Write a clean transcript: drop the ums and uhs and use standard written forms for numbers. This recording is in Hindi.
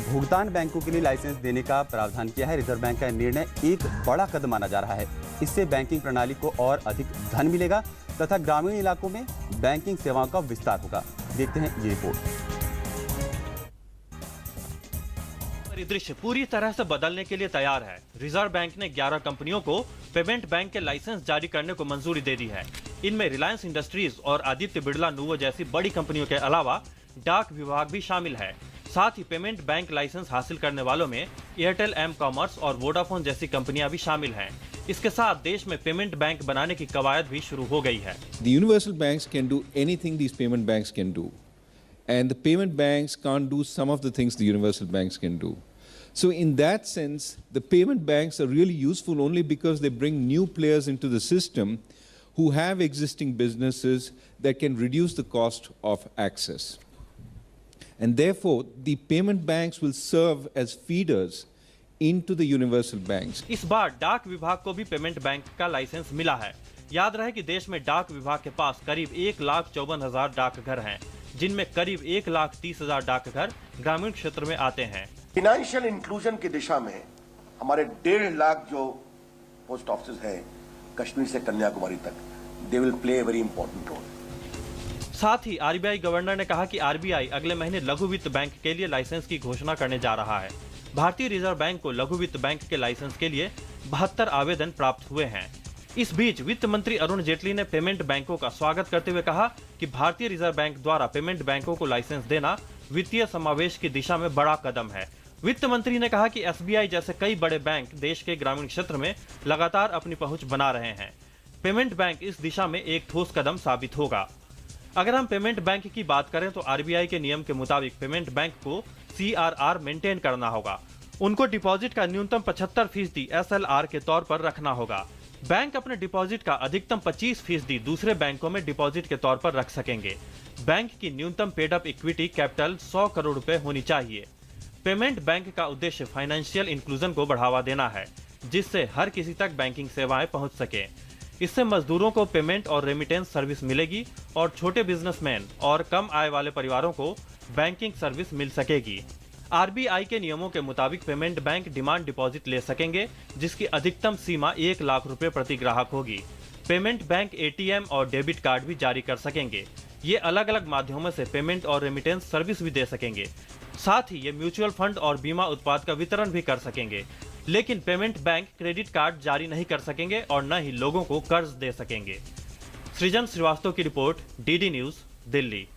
भुगतान बैंकों के लिए लाइसेंस देने का प्रावधान किया है। रिजर्व बैंक का निर्णय एक बड़ा कदम माना जा रहा है। इससे बैंकिंग प्रणाली को और अधिक धन मिलेगा तथा ग्रामीण इलाकों में बैंकिंग सेवाओं का विस्तार होगा। देखते हैं ये रिपोर्ट। परिदृश्य पूरी तरह से बदलने के लिए तैयार है। रिजर्व बैंक ने 11 कंपनियों को पेमेंट बैंक के लाइसेंस जारी करने को मंजूरी दे दी है। इनमें रिलायंस इंडस्ट्रीज और आदित्य बिड़ला नुवो जैसी बड़ी कंपनियों के अलावा डाक विभाग भी शामिल है। साथ ही पेमेंट बैंक लाइसेंस हासिल करने वालों में एयरटेल एम कॉमर्स और वोडाफोन जैसी कंपनियां भी शामिल हैं। इसके साथ देश में पेमेंट बैंक बनाने की कवायद भी शुरू हो गई है। The universal banks can do anything these payment banks can do, and the payment banks can't do some of the things the universal banks can do. So in that sense, the payment banks are really useful only because they bring new players into the system who have existing businesses that can reduce the cost of access. And therefore, the payment banks will serve as feeders into the universal banks. इस बार डाक विभाग को भी पेमेंट बैंक का लाइसेंस मिला है। याद रहे कि देश में डाक विभाग के पास करीब 1,54,000 डाकघर हैं, जिनमें करीब 1,30,000 डाकघर ग्रामीण क्षेत्र में आते हैं। फाइनेंशियल इंक्लूजन की दिशा में हमारे 1.5 लाख जो पोस्ट ऑफिस हैं कश्मीर से कन्याकुमारी तक, they will play a very important role. साथ ही आरबीआई गवर्नर ने कहा कि आरबीआई अगले महीने लघु वित्त बैंक के लिए लाइसेंस की घोषणा करने जा रहा है। भारतीय रिजर्व बैंक को लघु वित्त बैंक के लाइसेंस के लिए 72 आवेदन प्राप्त हुए हैं। इस बीच वित्त मंत्री अरुण जेटली ने पेमेंट बैंकों का स्वागत करते हुए कहा कि भारतीय रिजर्व बैंक द्वारा पेमेंट बैंकों को लाइसेंस देना वित्तीय समावेश की दिशा में बड़ा कदम है। वित्त मंत्री ने कहा कि एसबीआई जैसे कई बड़े बैंक देश के ग्रामीण क्षेत्र में लगातार अपनी पहुंच बना रहे हैं। पेमेंट बैंक इस दिशा में एक ठोस कदम साबित होगा। अगर हम पेमेंट बैंक की बात करें तो आरबीआई के नियम के मुताबिक पेमेंट बैंक को सीआरआर मेंटेन करना होगा। उनको डिपॉजिट का न्यूनतम 75% एसएलआर के तौर पर रखना होगा। बैंक अपने डिपॉजिट का अधिकतम 25% दूसरे बैंकों में डिपॉजिट के तौर पर रख सकेंगे। बैंक की न्यूनतम paid up equity capital 100 crore रुपए होनी चाहिए। पेमेंट बैंक का उद्देश्य फाइनेंशियल इंक्लूजन को बढ़ावा देना है, जिससे हर किसी तक बैंकिंग सेवाएं पहुंच सके। इससे मजदूरों को पेमेंट और रेमिटेंस सर्विस मिलेगी और छोटे बिजनेसमैन और कम आय वाले परिवारों को बैंकिंग सर्विस मिल सकेगी। आरबीआई के नियमों के मुताबिक पेमेंट बैंक डिमांड डिपॉजिट ले सकेंगे, जिसकी अधिकतम सीमा 1 लाख रुपए प्रति ग्राहक होगी। पेमेंट बैंक एटीएम और डेबिट कार्ड भी जारी कर सकेंगे। ये अलग अलग माध्यमों से पेमेंट और रेमिटेंस सर्विस भी दे सकेंगे। साथ ही ये म्यूचुअल फंड और बीमा उत्पाद का वितरण भी कर सकेंगे। लेकिन पेमेंट बैंक क्रेडिट कार्ड जारी नहीं कर सकेंगे और न ही लोगों को कर्ज दे सकेंगे। सृजन श्रीवास्तव की रिपोर्ट, डीडी न्यूज, दिल्ली।